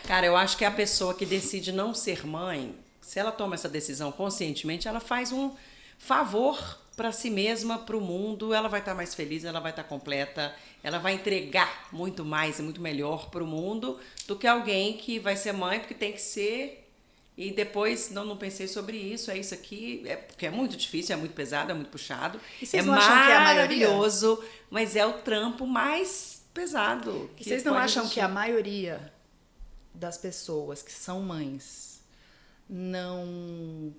Cara, eu acho que a pessoa que decide não ser mãe, se ela toma essa decisão conscientemente, ela faz um favor para si mesma, para o mundo, ela vai estar mais feliz, ela vai estar completa, ela vai entregar muito mais e muito melhor para o mundo do que alguém que vai ser mãe porque tem que ser e depois não pensei sobre isso, é isso aqui, porque é muito difícil, é muito pesado, é muito puxado, E é vocês não acham que é a maioria? maravilhoso, mas é o trampo mais pesado E que vocês não pode acham que a existir. maioria das pessoas que são mães não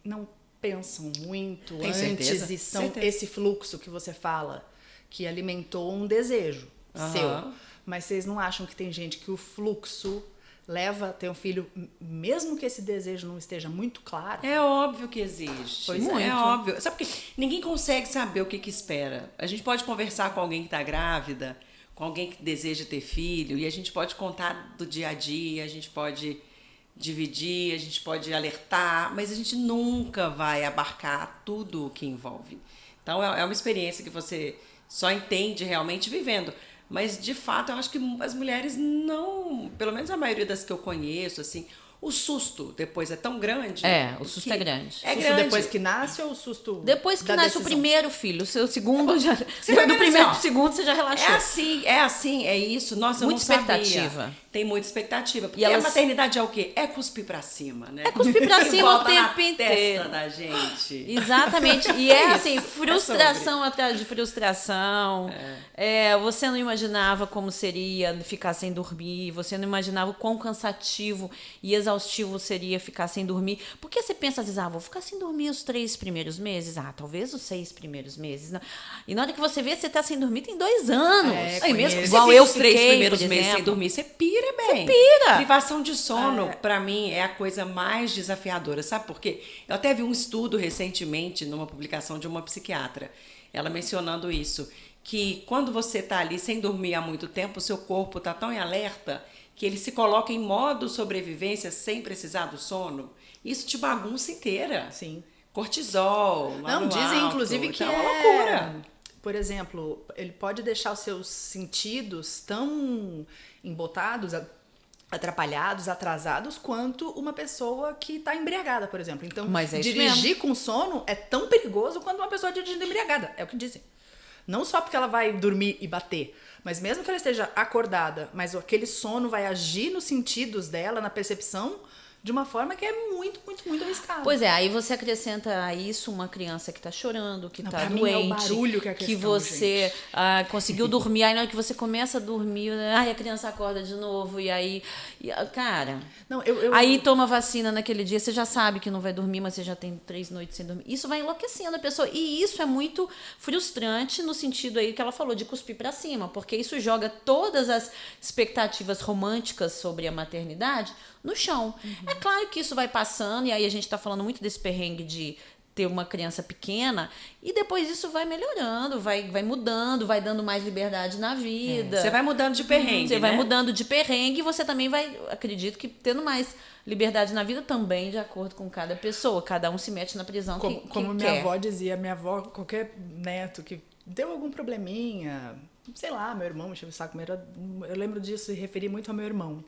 não pensam muito Tem antes certeza? e são Certeza. esse fluxo que você fala que alimentou um desejo seu. Aham. Mas vocês não acham que tem gente que o fluxo leva a ter um filho, mesmo que esse desejo não esteja muito claro? É óbvio que existe. Pois É é. óbvio. Sabe por quê? Ninguém consegue saber o que que espera. A gente pode conversar com alguém que está grávida, com alguém que deseja ter filho, e a gente pode contar do dia a dia, a gente pode dividir, a gente pode alertar, mas a gente nunca vai abarcar tudo o que envolve. Então é uma experiência que você só entende realmente vivendo. Mas de fato eu acho que as mulheres não, pelo menos a maioria das que eu conheço, assim, o susto depois é tão grande É, o susto que é grande. é Susto grande. depois que nasce ou o susto Depois que da nasce o decisão? primeiro filho, o seu segundo já. Você vai Do vendo primeiro assim, pro ó, segundo você já relaxou. É assim, é isso. Nossa, eu Muita não sabia. expectativa. Tem muita expectativa. Porque E elas- a maternidade é o quê? É cuspir pra cima, né? É cuspir pra E cima o volta na tempo inteiro. testa da gente. Exatamente. E é isso, assim, é frustração atrás de frustração. Você não imaginava como seria ficar sem dormir, você não imaginava o quão cansativo e exaustivo seria ficar sem dormir. Porque você pensa, às vezes, vou ficar sem dormir os 3 primeiros meses, talvez os 6 primeiros meses. Não. E na hora que você vê, você tá sem dormir tem 2 anos. Aí mesmo que igual você fique eu os 3 fiquei, primeiros por meses sem exemplo. dormir, você pira bem. Você pira. Privação de sono, pra mim, é a coisa mais desafiadora. Sabe por quê? Eu até vi um estudo recentemente numa publicação de uma psiquiatra, ela mencionando isso, que quando você tá ali sem dormir há muito tempo, o seu corpo tá tão em alerta que ele se coloca em modo sobrevivência sem precisar do sono. Isso te bagunça inteira. Sim. Cortisol, lá Não, no dizem alto, inclusive que então é uma loucura. Por exemplo, ele pode deixar os seus sentidos tão embotados, atrapalhados, atrasados, quanto uma pessoa que está embriagada, por exemplo. Então, Mas é isso dirigir com sono é tão perigoso quanto uma pessoa dirigindo embriagada. É o que dizem. Não só porque ela vai dormir e bater, mas mesmo que ela esteja acordada, mas aquele sono vai agir nos sentidos dela, na percepção, de uma forma que é muito, muito, muito arriscada. Pois é, aí você acrescenta a isso uma criança que tá chorando, que Não, tá pra mim doente, é o barulho que é a que questão, você gente. conseguiu dormir, aí na hora que você começa a dormir, a criança acorda de novo, e aí, cara, Não, aí toma vacina naquele dia, você já sabe que não vai dormir, mas você já tem 3 noites sem dormir. Isso vai enlouquecendo a pessoa, e isso é muito frustrante no sentido aí que ela falou, de cuspir pra cima, porque isso joga todas as expectativas românticas sobre a maternidade no chão. É claro que isso vai passando, e aí a gente tá falando muito desse perrengue de ter uma criança pequena, e depois isso vai melhorando, vai mudando, vai dando mais liberdade na vida. Você vai mudando de perrengue, Você vai né? mudando de perrengue, e você também vai, acredito que tendo mais liberdade na vida também, de acordo com cada pessoa. Cada um se mete na prisão que como quer. minha avó dizia, minha avó, qualquer neto que deu algum probleminha, sei lá, meu irmão encheu o saco, eu lembro disso e referi muito ao meu irmão.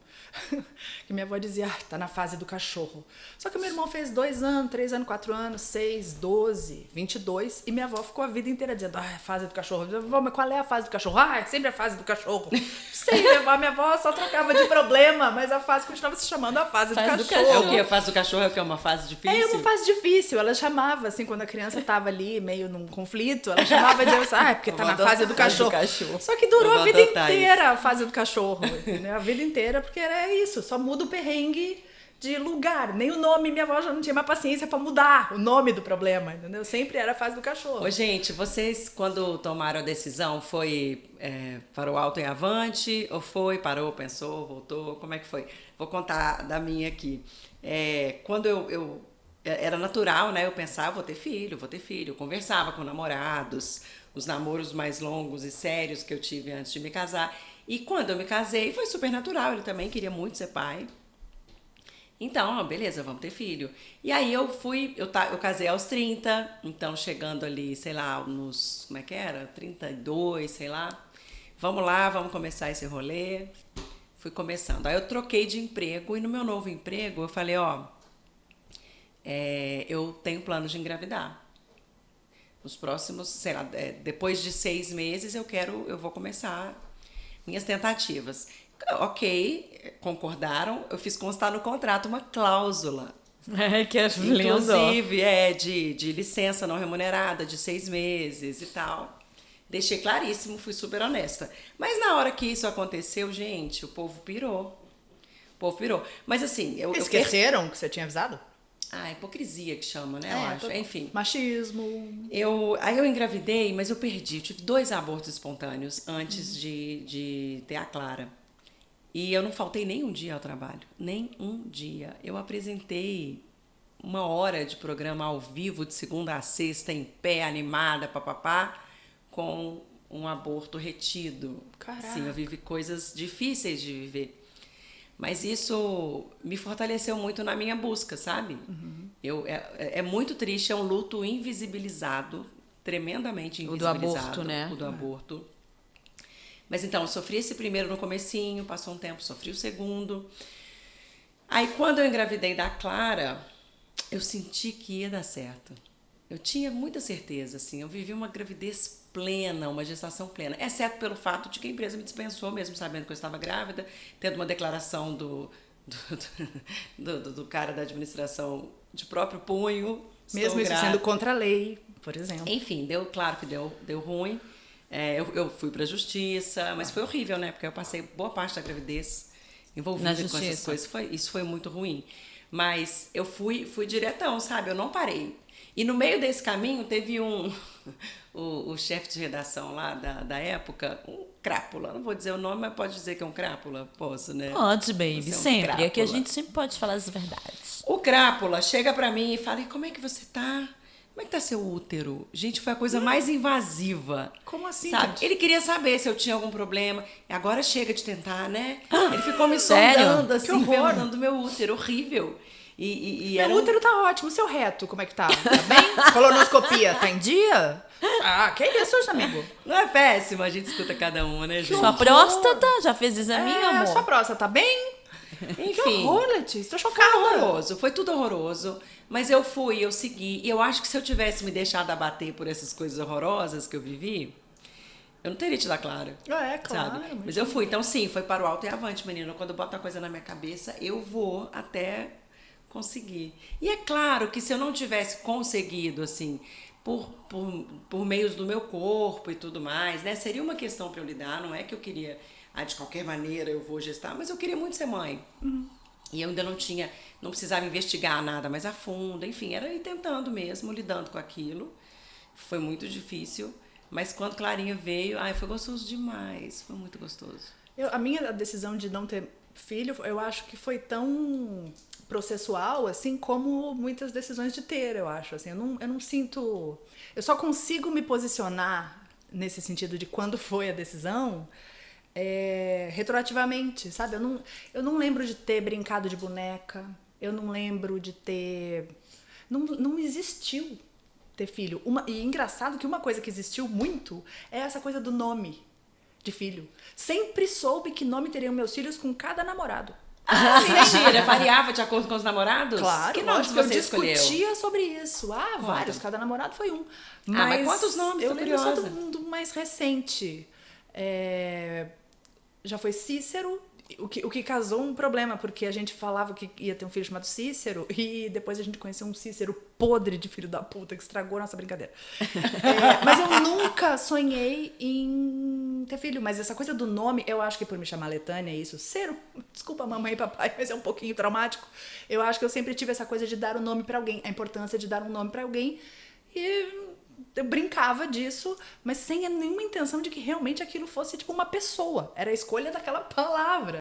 Que minha avó dizia, tá na fase do cachorro. Só que meu irmão fez 2 anos, 3 anos, 4 anos, 6, 12, 22, e minha avó ficou a vida inteira dizendo, fase do cachorro. Vó, mas qual é a fase do cachorro? É sempre a fase do cachorro. Sei, minha avó só trocava de problema, mas a fase continuava se chamando a fase do Fase do cachorro. É o quê? A fase do cachorro é o quê? Uma fase difícil? É uma fase difícil, ela chamava, assim, quando a criança tava ali, meio num conflito, ela chamava de, porque tá Vou na adotar fase do a fase do cachorro. cachorro. Só que durou Eu a vou vida adotar inteira a fase do cachorro, entendeu? A vida inteira, porque era isso, só muda o perrengue de lugar, nem o nome, minha avó já não tinha mais paciência pra mudar o nome do problema, entendeu? Sempre era a fase do cachorro. Ô, gente, vocês, quando tomaram a decisão, foi para o alto e avante? Ou foi, parou, pensou, voltou? Como é que foi? Vou contar da minha aqui. Quando eu era natural, né? Eu pensava, vou ter filho, vou ter filho. Eu conversava com namorados, os namoros mais longos e sérios que eu tive antes de me casar. E quando eu me casei, foi super natural. Ele também queria muito ser pai. Então, beleza, vamos ter filho. E aí eu casei aos 30, então chegando ali, sei lá, nos, como é que era? 32, sei lá. Vamos lá, vamos começar esse rolê. Fui começando. Aí eu troquei de emprego e no meu novo emprego eu falei, ó, eu tenho planos de engravidar. Os próximos, sei lá, depois de 6 meses eu vou começar minhas tentativas. Ok, concordaram, eu fiz constar no contrato uma cláusula. Que é lindo. Inclusive, de licença não remunerada, de 6 meses e tal. Deixei claríssimo, fui super honesta. Mas na hora que isso aconteceu, gente, o povo pirou. O povo pirou. Mas assim... Esqueceram que você tinha avisado? Hipocrisia que chama, né? Eu acho. Enfim. Machismo. Aí eu engravidei, mas eu perdi. Eu tive 2 abortos espontâneos antes de ter a Clara. E eu não faltei nem um dia ao trabalho. Nem um dia. Eu apresentei 1 hora de programa ao vivo, de segunda a sexta, em pé, animada, papapá, com um aborto retido. Caraca. Sim, eu vivi coisas difíceis de viver. Mas isso me fortaleceu muito na minha busca, sabe? É muito triste, é um luto invisibilizado, tremendamente invisibilizado. O do aborto, né? O do aborto. Mas então, eu sofri esse primeiro no comecinho, passou um tempo, sofri o segundo. Aí, quando eu engravidei da Clara, eu senti que ia dar certo. Eu tinha muita certeza, assim, eu vivi uma gravidez plena, uma gestação plena, exceto pelo fato de que a empresa me dispensou, mesmo sabendo que eu estava grávida, tendo uma declaração do cara da administração de próprio punho. Mesmo isso sendo contra a lei, por exemplo. Enfim, claro que deu ruim. Eu fui para a justiça, mas foi horrível, né? Porque eu passei boa parte da gravidez envolvida com essas coisas. Isso foi muito ruim. Mas eu fui diretão, sabe? Eu não parei. E no meio desse caminho teve o chefe de redação lá da época, um crápula. Não vou dizer o nome, mas pode dizer que é um crápula? Posso, né? Pode, baby, sempre. Crápula. Aqui a gente sempre pode falar as verdades. O crápula chega pra mim e fala, e como é que você tá? Como é que tá seu útero? Gente, foi a coisa mais invasiva. Como assim, sabe? gente? Ele queria saber se eu tinha algum problema. Agora chega de tentar, né? Ele ficou me Sério? sondando, assim, Que horror. perguntando do meu útero. Horrível. Meu útero tá ótimo. Seu reto, como é que tá? Tá bem? Colonoscopia, tá em dia? Que isso, amigo? Não é péssimo, a gente escuta cada uma, né, gente? Sua próstata, já fez exame, amor? Sua próstata tá bem? Enfim. Que horror, Letícia. Tô chocada. Foi horroroso, foi tudo horroroso. Mas eu segui. E eu acho que se eu tivesse me deixado abater por essas coisas horrorosas que eu vivi, eu não teria te dado Clara. Claro. Sabe? Mas eu fui. Então, sim, foi para o alto e avante, menina. Quando eu boto uma coisa na minha cabeça, eu vou até conseguir. E é claro que se eu não tivesse conseguido, assim, por meios do meu corpo e tudo mais, né? Seria uma questão para eu lidar. Não é que eu queria, de qualquer maneira eu vou gestar, mas eu queria muito ser mãe. E eu ainda não precisava investigar nada mais a fundo, enfim, era ir tentando mesmo, lidando com aquilo. Foi muito difícil, mas quando Clarinha veio, foi gostoso demais, foi muito gostoso. A minha decisão de não ter filho, eu acho que foi tão processual, assim, como muitas decisões de ter, eu acho. Assim, eu não sinto... Eu só consigo me posicionar nesse sentido de quando foi a decisão... retroativamente, sabe? Eu não lembro de ter brincado de boneca, eu não lembro de ter... Não existiu ter filho. E engraçado que uma coisa que existiu muito é essa coisa do nome de filho. Sempre soube que nome teriam meus filhos com cada namorado. Mentira, variava de acordo com os namorados? Claro, que nome lógico, você escolheu? Eu discutia sobre isso. Vários, cada namorado foi um. Mas quantos nomes? Eu lembro só do mais recente. Já foi Cícero, o que causou um problema, porque a gente falava que ia ter um filho chamado Cícero e depois a gente conheceu um Cícero podre de filho da puta que estragou a nossa brincadeira. Mas eu nunca sonhei em ter filho, mas essa coisa do nome, eu acho que por me chamar Letânia, isso, Cero, desculpa mamãe e papai, mas é um pouquinho traumático. Eu acho que eu sempre tive essa coisa de dar um nome pra alguém, a importância de dar um nome pra alguém e... Eu brincava disso, mas sem nenhuma intenção de que realmente aquilo fosse tipo uma pessoa. Era a escolha daquela palavra.